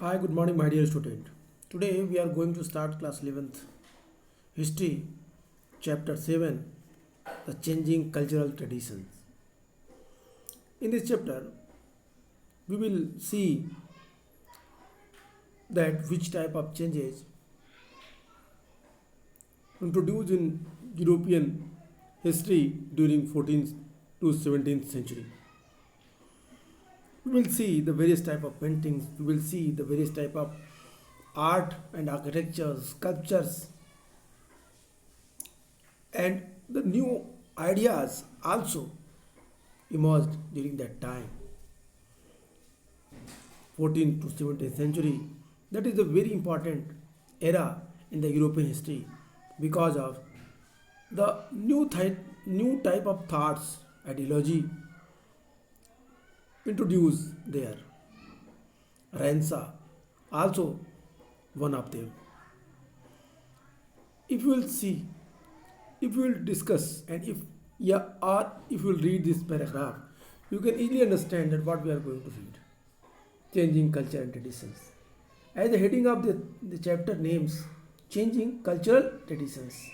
Hi, good morning, my dear student. Today we are going to start class 11th History, chapter 7, the changing cultural traditions. In this chapter, we will see that which type of changes introduced in European history during 14th to 17th century. We will see the various type of paintings, we will see the various type of art and architecture, sculptures, and the new ideas also emerged during that time, 14th to 17th century. That is a very important era in the European history because of the new type of thoughts, ideology introduced there. Rensa also one of them. If you will see, if you will discuss, and if you will read this paragraph, you can easily understand that what we are going to read. Changing culture and traditions. As the heading of the chapter names, changing cultural traditions.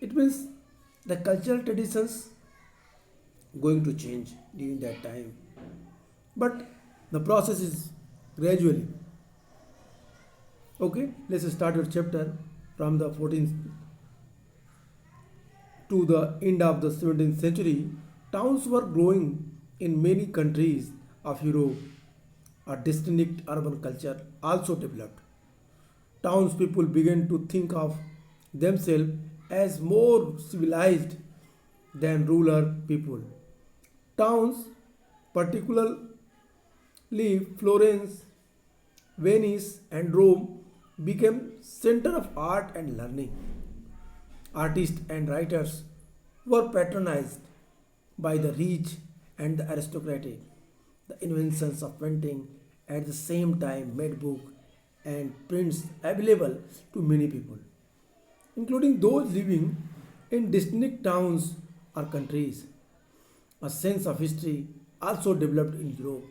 It means the cultural traditions going to change during that time. But the process is gradually. Okay, let's start your chapter from the 14th to the end of the 17th century. Towns were growing in many countries of Europe. A distinct urban culture also developed. Townspeople began to think of themselves as more civilized than rural people. Towns, particularly Florence, Venice, and Rome, became center of art and learning. Artists and writers were patronized by the rich and the aristocratic. The inventions of printing at the same time made book and prints available to many people, including those living in distinct towns or countries. A sense of history also developed in Europe.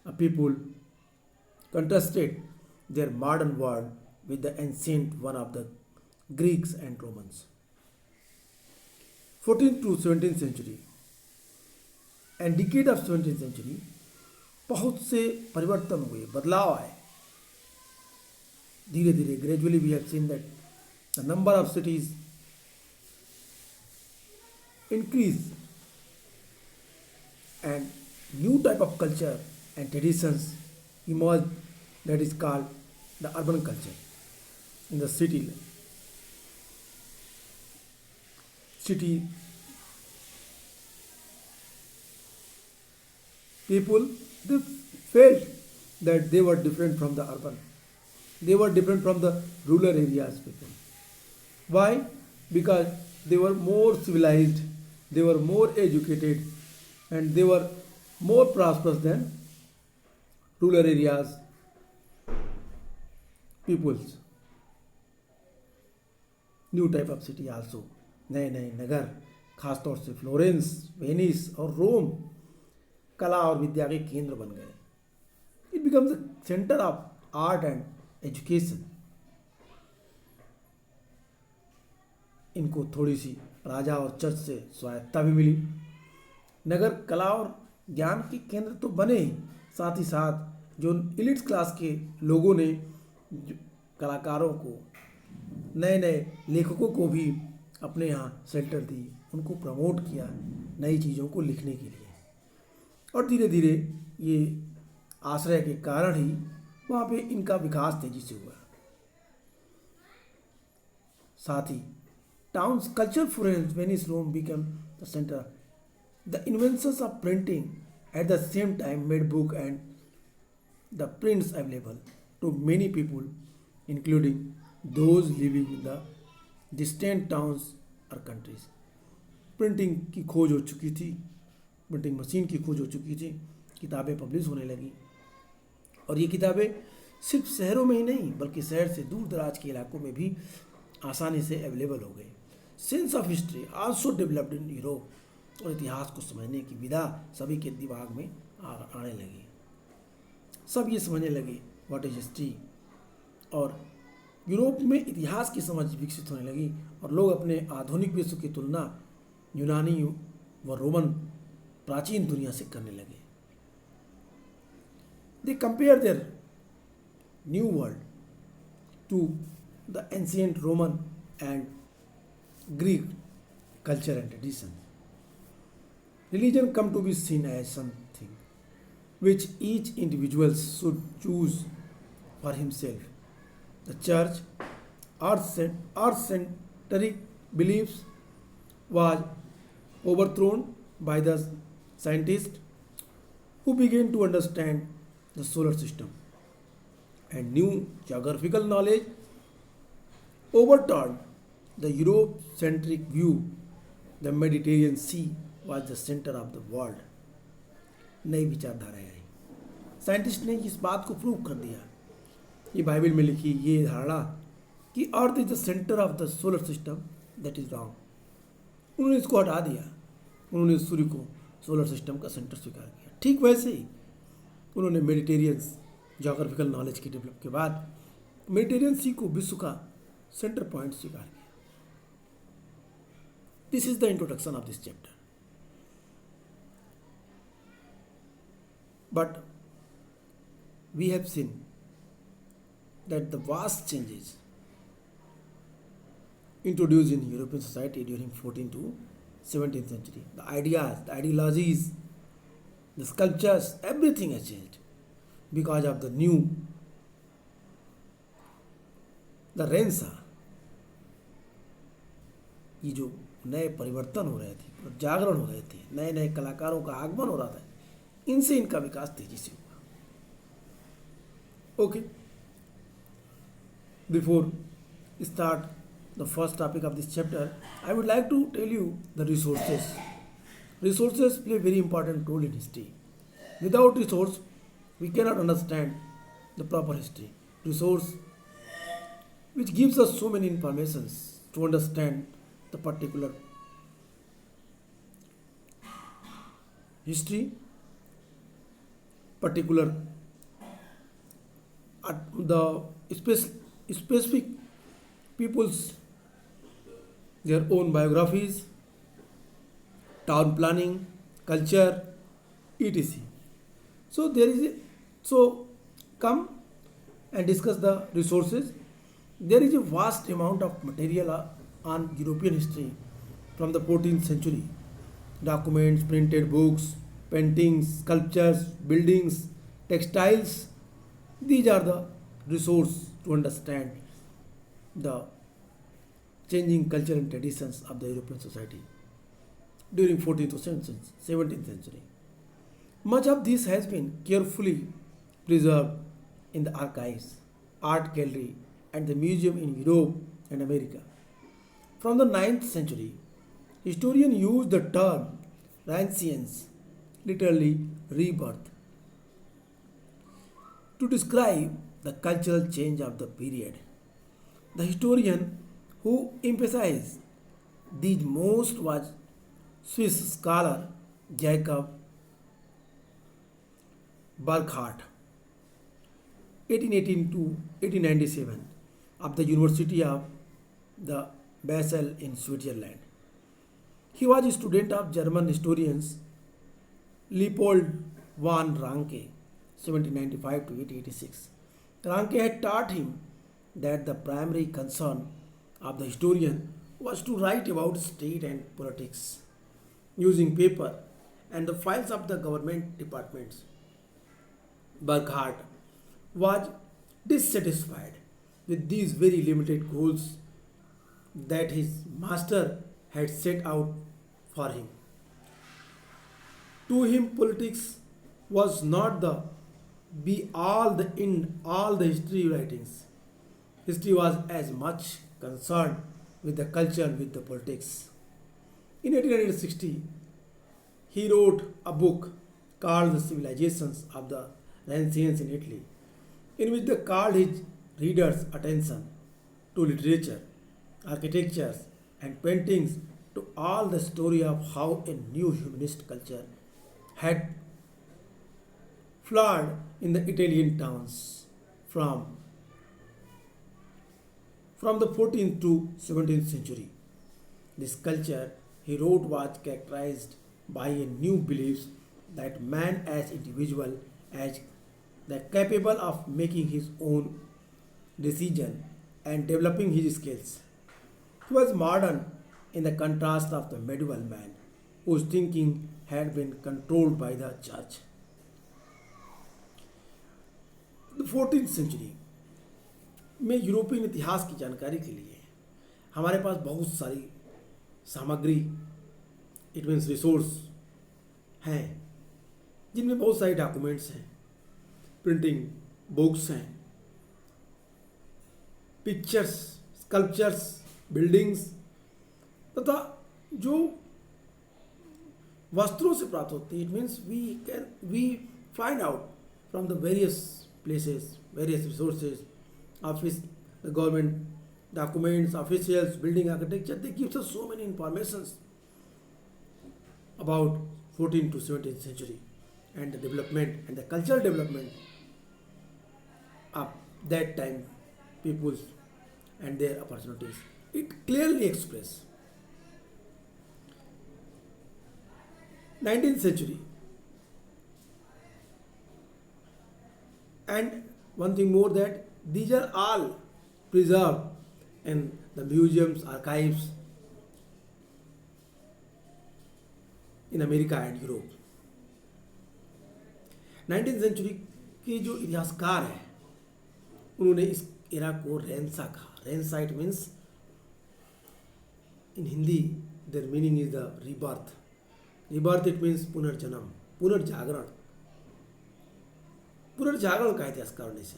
A people contrasted their modern world with the ancient one of the Greeks and Romans. 14th to 17th century and decade of 17th century, बहुत से परिवर्तन हुए, बदलाव आए. धीरे धीरे gradually we have seen that the number of cities increase and new type of culture and traditions emerged, that is called the urban culture in the city people, they felt that they were different from the urban, they were different from the rural areas people. Why? Because they were more civilized, they were more educated, and they were more prosperous than rural areas peoples. New type of city also, नए नए नगर, खासतौर से Florence, Venice और रोम कला और विद्या के केंद्र बन गए. It becomes the centre of art and education. इनको थोड़ी सी राजा और चर्च से स्वायत्ता भी मिली. नगर कला और ज्ञान के केंद्र तो बने ही, साथ ही साथ जो इलिट क्लास के लोगों ने कलाकारों को, नए नए लेखकों को भी अपने यहाँ शेल्टर दी, उनको प्रमोट किया नई चीज़ों को लिखने के लिए. और धीरे धीरे ये आश्रय के कारण ही वहाँ पे इनका विकास तेजी से हुआ. साथ ही towns culture Florence, Venice, Rome become the centre. The inventions of printing at the same time made book and the prints available to many people, including those living in the distant towns or countries. Printing की खोज हो चुकी थी, printing machine की खोज हो चुकी थी, किताबें पब्लिश होने लगी. और ये किताबें सिर्फ शहरों में ही नहीं बल्कि शहर से दूर दराज के इलाकों में भी आसानी से अवेलेबल हो गई. Sense of history also developed in Europe. और इतिहास को समझने की विधा सभी के दिमाग में आने लगी. सब ये समझने लगे व्हाट इज हिस्ट्री। और यूरोप में इतिहास की समझ विकसित होने लगी और लोग अपने आधुनिक विश्व की तुलना यूनानी व रोमन प्राचीन दुनिया से करने लगे। They compare their new world to the ancient Roman and Greek culture and tradition. Religion come to be seen as something which each individual should choose for himself. The church, earth-centric beliefs was overthrown by the scientists who began to understand the solar system, and new geographical knowledge overturned the Europe-centric view. The Mediterranean Sea was the center of the world. नई विचारधाराएं आई। Scientist ने इस बात को prove कर दिया, ये Bible में लिखी ये धारणा कि earth is the centre of the solar system, that is wrong. उन्होंने इसको हटा दिया, उन्होंने सूर्य को सोलर सिस्टम का सेंटर स्वीकार किया। ठीक वैसे ही उन्होंने मेडिटेरियन जोग्राफिकल नॉलेज की डेवलप के बाद मेडिटेरियन सी को विश्व का सेंटर पॉइंट स्वीकार किया। This is the introduction of this chapter. But we have seen that the vast changes introduced in European society during 14th to 17th century. The ideas, the ideologies, the sculptures, everything has changed because of the new, the Rensa, ये जो नए परिवर्तन हो रहे थे, जागरण हो रहे थे, नए नए कलाकारों का आगमन हो रहा था, इनसे इनका विकास तेजी से हुआ। Okay, before start the first topic of this chapter, I would like to tell you the resources. Resources play a very important role in history. Without resource, we cannot understand the proper history. Resource which gives us so many informations to understand the particular history, particular the specific people's their own biographies, town planning, culture, etc. So come and discuss the resources. There is a vast amount of material on European history from the 14th century. Documents, printed books, paintings, sculptures, buildings, textiles. These are the resource to understand the changing culture and traditions of the European society during 14th to 17th century. Much of this has been carefully preserved in the archives, art gallery, and the museum in Europe and America. From the 9th century, historians used the term Renaissance, literally rebirth, to describe the cultural change of the period. The historian who emphasized these most was Swiss scholar Jacob Burckhardt, 1818 to 1897, of the University of the Basel in Switzerland. He was a student of German historians Leopold von Ranke, 1795 to 1886. Ranke had taught him that the primary concern of the historian was to write about state and politics using paper and the files of the government departments. Burckhardt was dissatisfied with these very limited goals that his master had set out for him. To him, politics was not the be all the in all the history writings. History was as much concerned with the culture with the politics. In 1860, he wrote a book called The Civilizations of the Renaissance in Italy, in which he called his readers' attention to literature, architecture, and paintings, to all the story of how a new humanist culture had flowered in the Italian towns. from the 14th to 17th century. This culture, he wrote, was characterized by a new beliefs that man as individual as that capable of making his own decision and developing his skills. He was modern in the contrast of the medieval man whose thinking had been controlled by the church. The 14th century में European इतिहास की जानकारी के लिए हमारे पास बहुत सारी सामग्री, इट मीन्स रिसोर्स हैं, जिनमें बहुत सारे डॉक्यूमेंट्स हैं, प्रिंटिंग बुक्स हैं, पिक्चर्स, स्कल्पचर्स, बिल्डिंग्स तथा जो वस्त्रों से प्राप्त होती है. It means we find out from the various places, various resources, office, the government documents, officials, building architecture, they give us so many informations about 14th to 17th century and the development and the cultural development of that time peoples and their opportunities. It clearly express 19th century. And one thing more, that these are all preserved in the museums, archives in America and Europe. 19th century के जो इतिहासकार हैं उन्होंने इस era को Renaissance कहा. Renaissance it means in Hindi there meaning is the rebirth. Rebirth it means पुनर्जन्म, पुनर्जागरण. पुनर्जागरण का इतिहासकारों ने से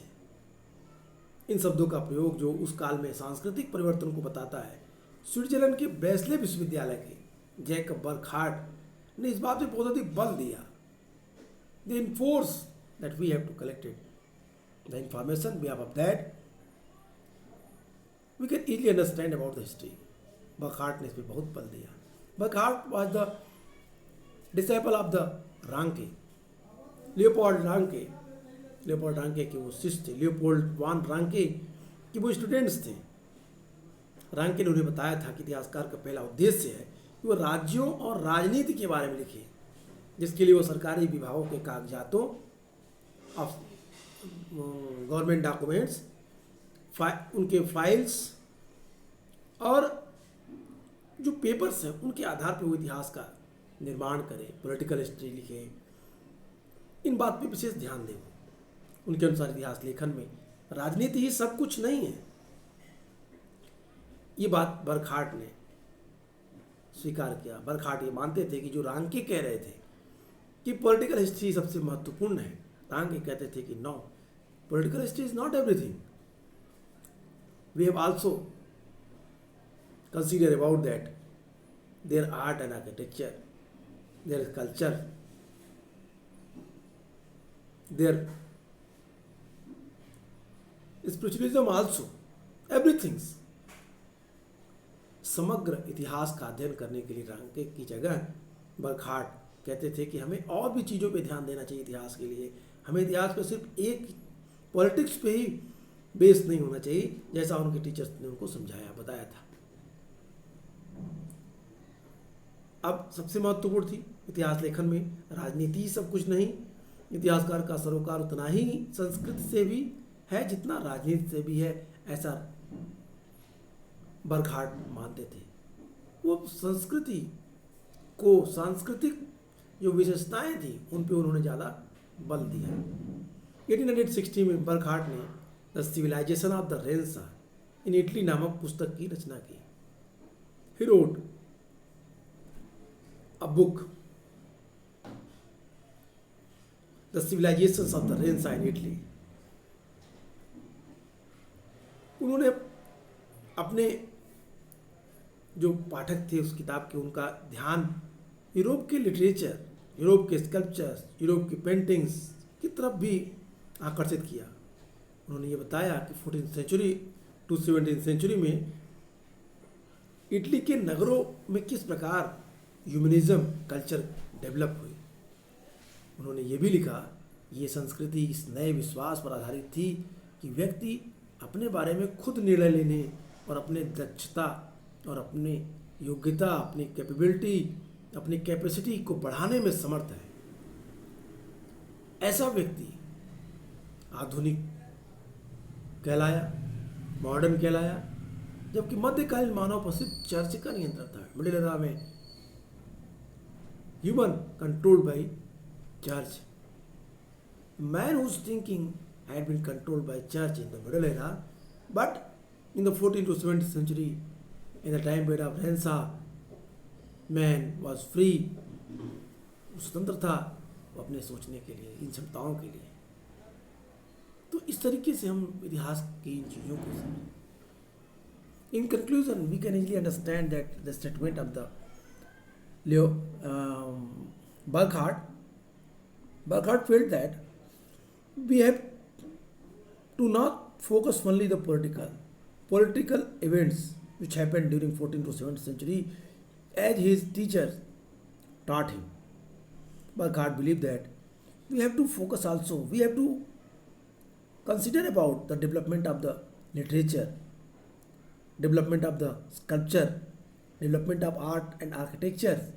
इन शब्दों का प्रयोग जो उस काल में सांस्कृतिक परिवर्तन को बताता है. स्विट्जरलैंड के ब्रेसले विश्वविद्यालय के जैकब बर्कहार्ट ने इस बात पे बहुत अधिक बल दिया. They enforce that we have to collected the information, behalf of that we can easily understand about the history. Burckhardt ने इस पर बहुत बल दिया. Burckhardt was the disciple of the Ranke, Leopold Ranke. Leopold Ranke के वो शिष्य थे. लियोपोल्ड वान रांके के वो स्टूडेंट्स थे. रांके ने उन्हें बताया था कि इतिहासकार का पहला उद्देश्य है कि वो राज्यों और राजनीति के बारे में लिखे, जिसके लिए वो सरकारी विभागों के कागजातों ऑफ गवर्नमेंट डॉक्यूमेंट्स, उनके फाइल्स और जो पेपर्स हैं उनके आधार पर वो इतिहास का निर्माण करें, पॉलिटिकल हिस्ट्री लिखें. इन बात पे विशेष ध्यान दें. उनके अनुसार इतिहास लेखन में राजनीति ही सब कुछ नहीं है. ये बात बर्कहार्ट ने स्वीकार किया. बर्कहार्ट ये मानते थे कि जो रांके कह रहे थे कि पॉलिटिकल हिस्ट्री सबसे महत्वपूर्ण है, रांके कहते थे कि no, political history is not everything. We have also consider about that their art and architecture, their culture, their spiritualism also, everything. समग्र इतिहास का अध्ययन करने के लिए रांके की जगह बर्कहार्ट कहते थे कि हमें और भी चीज़ों पे ध्यान देना चाहिए. इतिहास के लिए हमें इतिहास पे सिर्फ एक पॉलिटिक्स पे ही बेस नहीं होना चाहिए, जैसा उनके टीचर्स ने उनको समझाया, बताया था. अब सबसे महत्वपूर्ण थी इतिहास लेखन में राजनीति सब कुछ नहीं. इतिहासकार का सरोकार उतना ही संस्कृति से भी है जितना राजनीति से भी है, ऐसा बर्कहार्ट मानते थे. वो संस्कृति को, सांस्कृतिक जो विशेषताएं थी उन पे उन्होंने ज़्यादा बल दिया. 1860 में बर्कहार्ट ने the civilization of the Renaissance in Italy नामक पुस्तक की रचना की. He wrote a book the civilization of the Renaissance in Italy. उन्होंने अपने जो पाठक थे उस किताब के, उनका ध्यान यूरोप के लिटरेचर, यूरोप के स्कल्पचर्स, यूरोप की पेंटिंग्स की तरफ भी आकर्षित किया. उन्होंने ये बताया कि 14th century to 17th century में इटली के नगरों में किस प्रकार ह्यूमनिज्म कल्चर डेवलप हुई. उन्होंने ये भी लिखा, ये संस्कृति इस नए विश्वास पर आधारित थी कि व्यक्ति अपने बारे में खुद निर्णय लेने और अपने दक्षता और अपने योग्यता, अपनी कैपेबिलिटी, अपनी कैपेसिटी को बढ़ाने में समर्थ है, ऐसा व्यक्ति आधुनिक कहलाया, मॉडर्न कहलाया। जबकि मध्यकालीन मानव पर सिर्फ चर्च का नियंत्रण था। मिडिल एरा में human controlled by church, man whose thinking had been controlled by church in the middle era, but in the 14th to 17th century, in the time period of Renaissance, man was free, स्वतंत्र था अपने सोचने के लिए, इन क्षमताओं के लिए। तो इस तरीके से हम इतिहास की इन चीज़ों को समझें। In conclusion, we can easily understand that the statement of the Leo Burkhardt felt that we have to not focus only the political events which happened during 14th to 17th century as his teachers taught him. Burkhardt believed that we have to focus also, we have to consider about the development of the literature, development of the sculpture, development of art and architecture.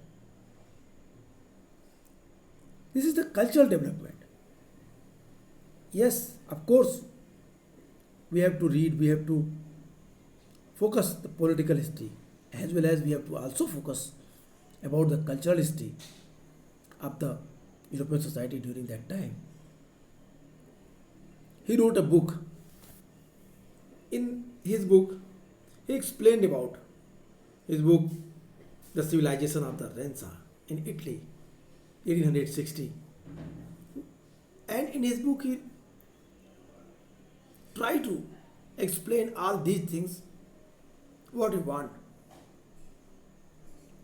This is the cultural development. Yes, of course, we have to read, we have to focus the political history, as well as we have to also focus about the cultural history of the European society during that time. He wrote a book. In his book, he explained about his book, The Civilization of the Renaissance in Italy, 1860. And in his book, he tried to explain all these things, what he want.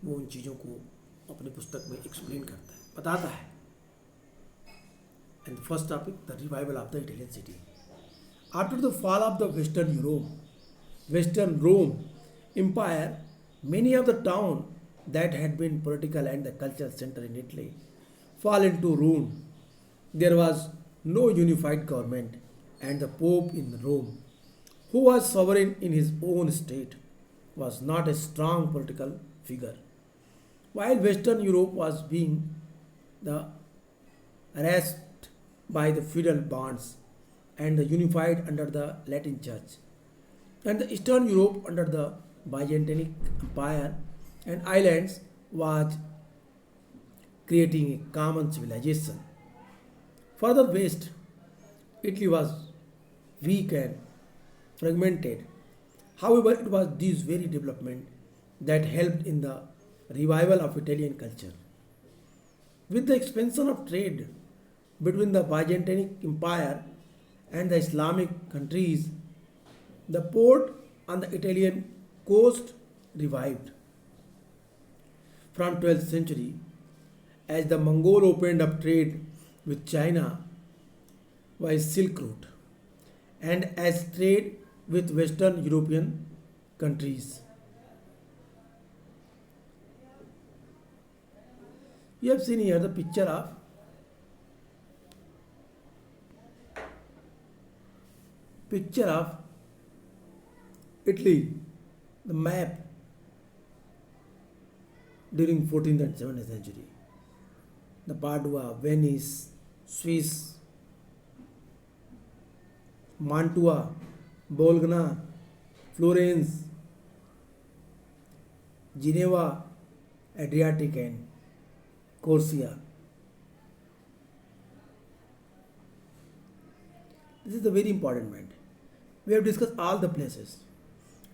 वो उन चीज़ों को अपनी पुस्तक में explain करता है, बताता है. And the first topic, the revival of the Italian city. After the fall of the Western Rome Empire, many of the towns that had been political and the cultural center in Italy fall into ruin. There was no unified government, and the Pope in Rome, who was sovereign in his own state, was not a strong political figure. While Western Europe was being harassed by the feudal bonds and the unified under the Latin Church, and the Eastern Europe under the Byzantine Empire and islands was creating a common civilization. Further west, Italy was weak and fragmented. However, it was this very development that helped in the revival of Italian culture. With the expansion of trade between the Byzantine Empire and the Islamic countries, the port on the Italian coast revived. From 12th century, as the Mongol opened up trade with China via Silk Route, and as trade with Western European countries. You have seen here the picture of Italy, the map during 14th and 17th century. The Padua, Venice, Swiss, Mantua, Bologna, Florence, Geneva, Adriatic and Corsia. This is the very important point. We have discussed all the places.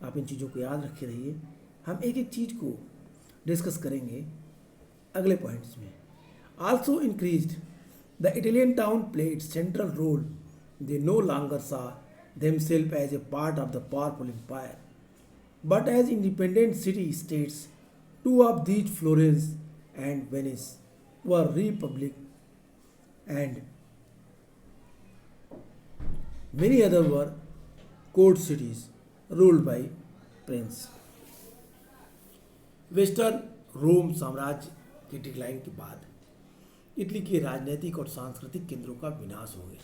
आप इन चीज़ों को याद रखे रहिए. हम एक एक चीज़ को डिस्कस करेंगे अगले पॉइंट्स में. Also increased, the Italian town played central role. They no longer saw themselves as a part of the powerful empire, but as independent city-states. Two of these, Florence and Venice, were republic, and many others were court cities ruled by prince. Western Rome साम्राज्य के decline के बाद Italy के राजनीतिक और सांस्कृतिक केंद्रों का विनाश हो गया.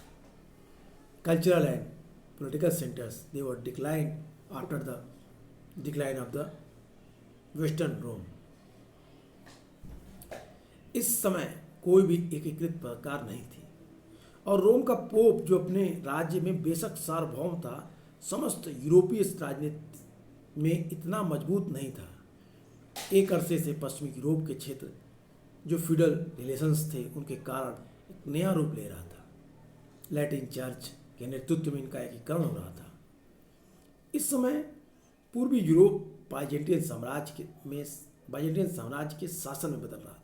Cultural and political centers. They were declined after the decline of the Western Rome. इस समय कोई भी एकीकृत सरकार नहीं थी और रोम का पोप जो अपने राज्य में बेशक सार्वभौम था, समस्त यूरोपीय राजनीति में इतना मजबूत नहीं था। एक अरसे से पश्चिमी यूरोप के क्षेत्र जो फ्यूडल रिलेशंस थे उनके कारण एक नया रूप ले रहा था। लैटिन चर्च के नेतृत्व में इनका एकीकरण हो रहा था। इस समय पूर्वी यूरोप बाइजेंटियन साम्राज्य के शासन में बदल रहा था।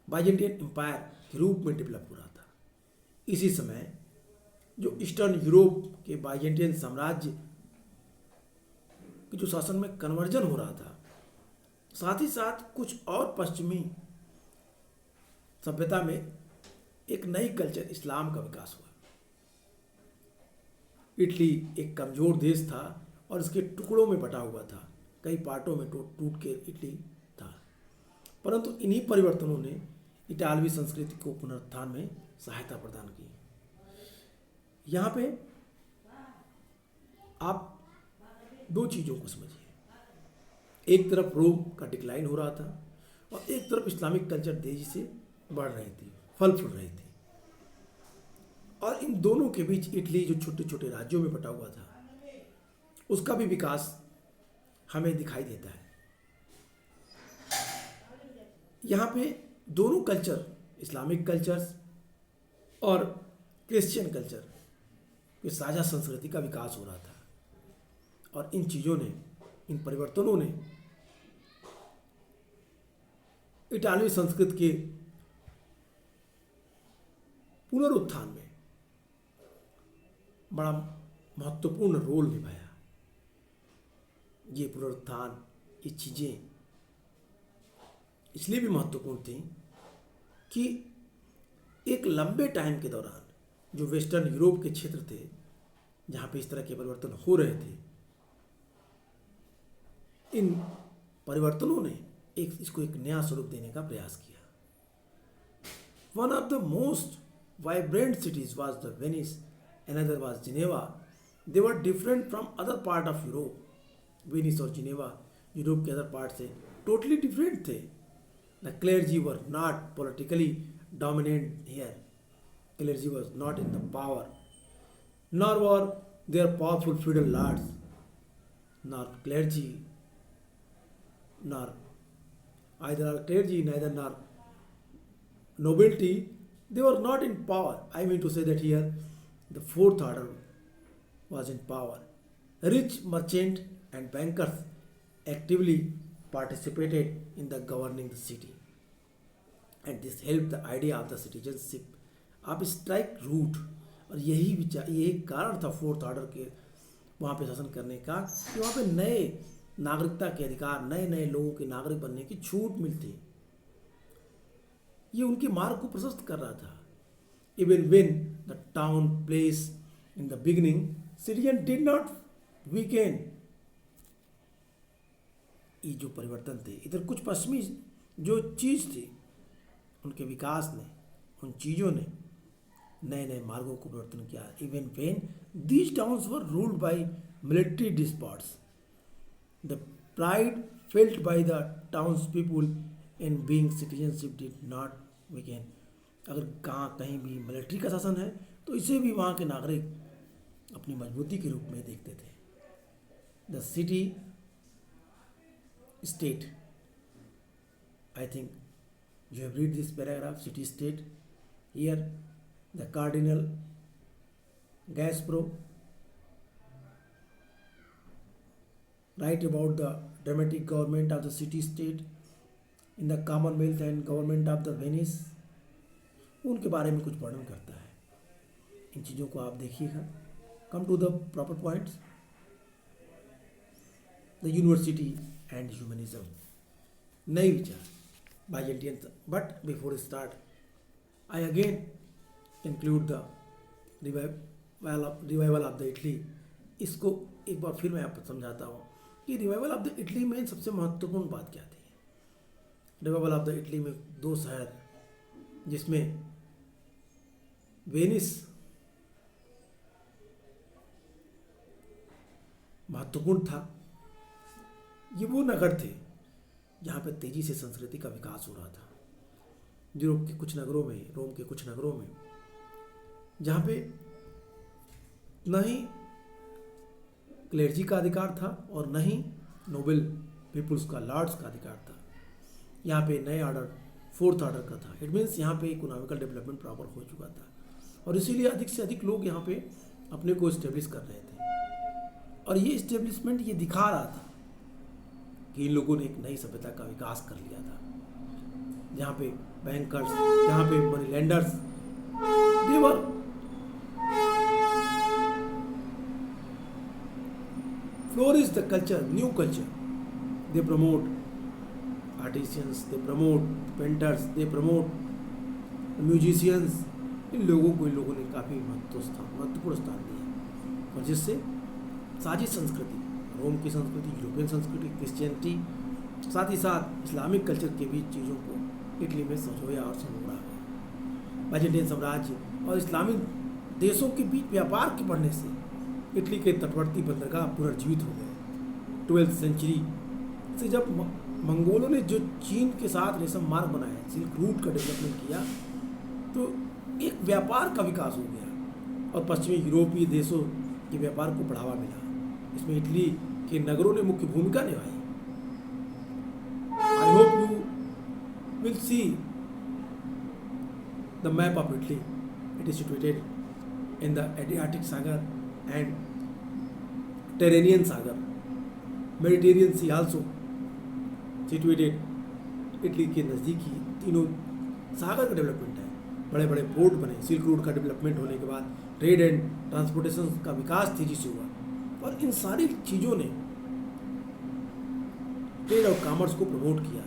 बाइजेंटियन एम्पायर के रूप में डेवलप हो रहा था। इसी समय जो ईस्टर्न यूरोप के बाइजेंटियन साम्राज्य के जो शासन में कन्वर्जन हो रहा था, साथ ही साथ कुछ और पश्चिमी सभ्यता में एक नई कल्चर इस्लाम का विकास हुआ। इटली एक कमजोर देश था और इसके टुकड़ों में बटा हुआ था, कई पार्टों में टूट के इटली था। परंतु इन्हीं परिवर्तनों ने इटालवी संस्कृति को पुनरुत्थान में सहायता प्रदान की। यहाँ पे आप दो चीज़ों को समझिए। एक तरफ रोम का डिक्लाइन हो रहा था और एक तरफ इस्लामिक कल्चर तेजी से बढ़ रही थी, फल फूल रही थी। और इन दोनों के बीच इटली जो छोटे छोटे राज्यों में बटा हुआ था, उसका भी विकास हमें दिखाई देता है। यहाँ पे दोनों कल्चर, इस्लामिक कल्चर्स और क्रिश्चियन कल्चर की साझा संस्कृति का विकास हो रहा था और इन चीज़ों ने, इन परिवर्तनों ने इटालवी संस्कृति के पुनरुत्थान में बड़ा महत्वपूर्ण रोल निभाया। ये पुनरुत्थान, ये चीज़ें इसलिए भी महत्वपूर्ण थी कि एक लंबे टाइम के दौरान जो वेस्टर्न यूरोप के क्षेत्र थे जहाँ पे इस तरह के परिवर्तन हो रहे थे, इन परिवर्तनों ने इसको एक नया स्वरूप देने का प्रयास किया। One of the most vibrant cities was the Venice, another was Geneva. They were different from other part of Europe. Venice और जिनेवा यूरोप के अदर पार्ट से टोटली डिफरेंट थे। The clergy were not politically dominant here. Clergy was not in the power, nor were there powerful feudal lords, nor clergy, nor either clergy, neither nor nobility. They were not in power. I mean to say that here the fourth order was in power. Rich merchants and bankers actively participated in the governing the city, and this helped the idea of the citizenship of strike root. और यही विचार, यही कारण था fourth order के वहाँ पे शासन करने का कि वहाँ पे नए नागरिकता के अधिकार, नए नए लोगों के नागरिक बनने की छूट मिलती। ये उनके मार्ग को प्रशस्त कर रहा था। Even when the town place in the beginning, citizens did not weaken. ये जो परिवर्तन थे, इधर कुछ पश्चिमी जो चीज़ थी, उनके विकास ने, उन चीज़ों ने नए नए मार्गों को परिवर्तन किया। Even when these towns were ruled by military despots, the pride felt by the townspeople in being citizenship did not weaken. अगर कहीं भी मिलिट्री का शासन है तो इसे भी वहाँ के नागरिक अपनी मजबूती के रूप में देखते थे। The city state, I think you have read this paragraph, city state. Here the cardinal Gasparo write about the dramatic government of the city state in the commonwealth and government of the Venice. उनके बारे में कुछ वर्णन करता है। इन चीज़ों को आप देखिएगा। Come to the proper points. The university and humanism, नई विचार Byzantine. But before start I again include the revival of the Italy. इसको एक बार फिर मैं आपको समझाता हूँ कि रिवाइवल ऑफ द इटली में सबसे महत्वपूर्ण बात क्या थी। रिवाइवल ऑफ द इटली में दो शहर, जिसमें वेनिस महत्वपूर्ण था। ये वो नगर थे जहाँ पे तेजी से संस्कृति का विकास हो रहा था। यूरोप के कुछ नगरों में, रोम के कुछ नगरों में, जहाँ पे न ही क्लेर्जी का अधिकार था और न ही नोबल पीपुल्स का, लॉर्ड्स का अधिकार था। यहाँ पे नए ऑर्डर, फोर्थ ऑर्डर का था। इट मीन्स यहाँ पे इकोनॉमिकल डेवलपमेंट प्रॉपर हो चुका था और इसीलिए अधिक से अधिक लोग यहाँ पे अपने को इस्टेब्लिश कर रहे थे। और ये इस्टेब्लिशमेंट ये दिखा रहा था कि इन लोगों ने एक नई सभ्यता का विकास कर लिया था, जहाँ पे बैंकर्स, जहाँ पे money lenders, they were flourish the culture, new culture. They promote artisans, they promote painters, they promote musicians. इन लोगों ने काफ़ी महत्वपूर्ण स्थान दिया और जिससे साझी संस्कृति, रोम की संस्कृति, यूरोपियन संस्कृति, क्रिश्चियनिटी, साथ ही साथ इस्लामिक कल्चर के बीच चीज़ों को इटली में संजोया और समोड़ा गया। बाइजेंटाइन साम्राज्य और इस्लामिक देशों के बीच व्यापार के बढ़ने से इटली के तटवर्ती बंदरगाह पुनर्जीवित हो गए। 12th सेंचुरी से जब मंगोलों ने जो चीन के साथ रेशम मार्ग बनाया, सिल्क रूट का डेवलपमेंट किया, तो एक व्यापार का विकास हो गया और पश्चिमी यूरोपीय देशों के व्यापार को बढ़ावा मिला। इसमें इटली के नगरों ने मुख्य भूमिका निभाई। I hope you will see the map of Italy. It is situated in the Adriatic Sagar and Tyrrhenian Sagar, Mediterranean Sea also situated. Italy के नज़दीक ही तीनों सागर का डेवलपमेंट है, बड़े बड़े पोर्ट बने, सिल्क रूट का डेवलपमेंट होने के बाद ट्रेड एंड ट्रांसपोर्टेशन का विकास तेजी से हुआ और इन सारी चीज़ों ने ट्रेड और कॉमर्स को प्रमोट किया,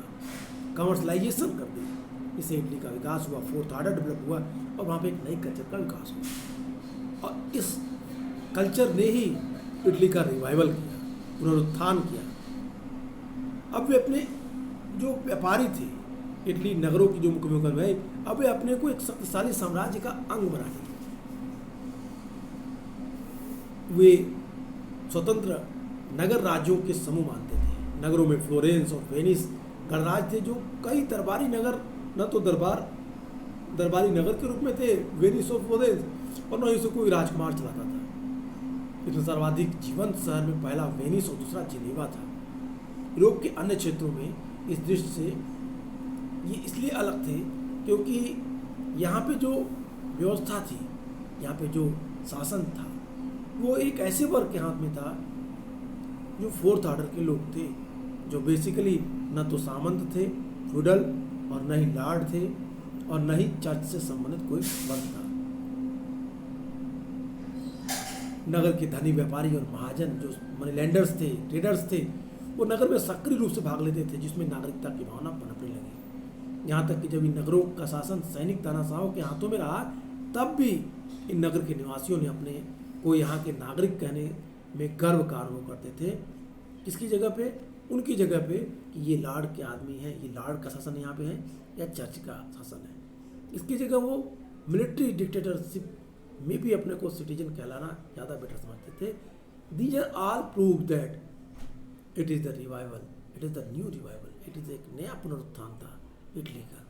कमर्शलाइजेशन कर दी। इससे इटली का विकास हुआ, फोर्थ ऑर्डर डेवलप हुआ और वहाँ पे एक नई कल्चर का विकास हुआ और इस कल्चर ने ही इटली का रिवाइवल किया, पुनरुत्थान किया। अब वे अपने जो व्यापारी थे, इटली नगरों की जो मुख्य मुख्य है, अब वे अपने को एक शक्तिशाली साम्राज्य का अंग बना लिए। वे स्वतंत्र नगर राज्यों के समूह मानते थे। नगरों में फ्लोरेंस और वेनिस गणराज्य थे, जो कई दरबारी नगर, न तो दरबारी नगर के रूप में थे वेनिस और फ्लोरेंस, और न इसे कोई राजकुमार चलाता था। इसमें सर्वाधिक जीवंत शहर में पहला वेनिस और दूसरा जिनेवा था। यूरोप के अन्य क्षेत्रों में इस दृष्टि से ये इसलिए अलग थे क्योंकि यहाँ पे जो व्यवस्था थी, यहाँ पे जो शासन था, वो एक ऐसे वर्ग के हाथ में था जो फोर्थ ऑर्डर के लोग थे, जो बेसिकली न तो सामंत थे फ्यूडल, और न ही लॉर्ड थे, और न ही चर्च से संबंधित कोई वर्ग था। नगर के धनी व्यापारी और महाजन जो मनी लैंडर्स थे, ट्रेडर्स थे, वो नगर में सक्रिय रूप से भाग लेते थे, जिसमें नागरिकता की भावना पनपने लगी। यहाँ तक कि जब इन नगरों का शासन सैनिक तानाशाहों के हाथों में रहा, तब भी इन नगर के निवासियों ने अपने को यहाँ के नागरिक कहने में गर्व का अनुभव करते थे। किसकी जगह पे? उनकी जगह पे कि ये लॉर्ड के आदमी है, ये लॉर्ड का शासन यहाँ पे है या चर्च का शासन है। इसकी जगह वो मिलिट्री डिक्टेटरशिप में भी अपने को सिटीजन कहलाना ज़्यादा बेटर समझते थे। These are all prove that it is the revival, it is the new revival, it is एक नया पुनरुत्थान था इटली का।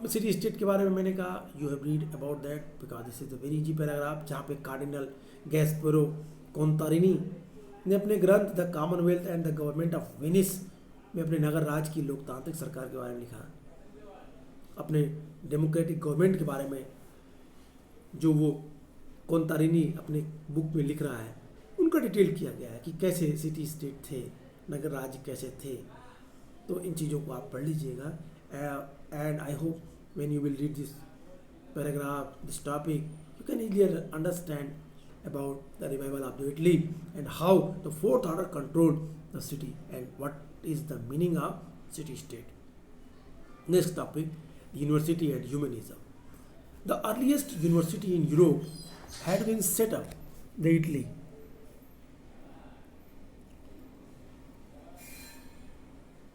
सिटी स्टेट के बारे में मैंने कहा, you have read about that because this is the very easy paragraph, जहाँ पे कार्डिनल गैस्पेरो कोंतारिनी ने अपने ग्रंथ the commonwealth and the government of Venice में अपने नगर राज की लोकतांत्रिक सरकार के बारे में लिखा। अपने डेमोक्रेटिक गवर्नमेंट के बारे में जो वो कोंतारिनी अपने बुक में लिख रहा है, उनका डिटेल किया गया है कि कैसे सिटी स्टेट थे, नगर राज्य कैसे थे। तो इन चीज़ों को आप पढ़ लीजिएगा। And I hope when you will read this paragraph, this topic, you can easily understand about the revival of the Italy and how the fourth order controlled the city and what is the meaning of city state. Next topic, university and humanism. The earliest university in Europe had been set up in Italy.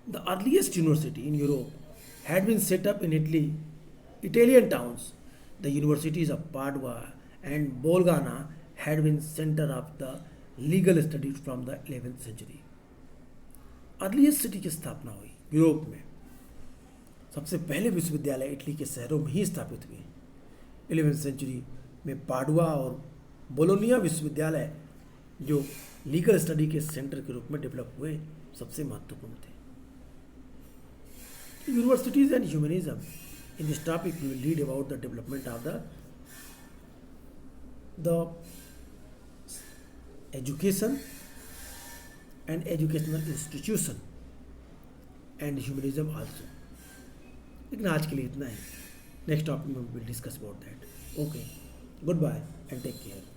The earliest university in Europe had been set up in Italy, Italian towns. The universities of Padua and Bologna had been center of the legal studies from the 11th century. Earliest city की स्थापना हुई Europe में। सबसे पहले विश्वविद्यालय Italy के शहरों में ही स्थापित हुए। 11वीं सेंचुरी में पाडुआ और बोलोनिया विश्वविद्यालय जो लीगल स्टडी के सेंटर के रूप में डेवलप हुए सबसे महत्वपूर्ण थे। Universities and humanism, in this topic we will read about the development of the education and educational institution and humanism also. लेकिन आज के लिए इतना है। नेक्स्ट टॉपिक में will discuss about that. Okay, good bye and take care.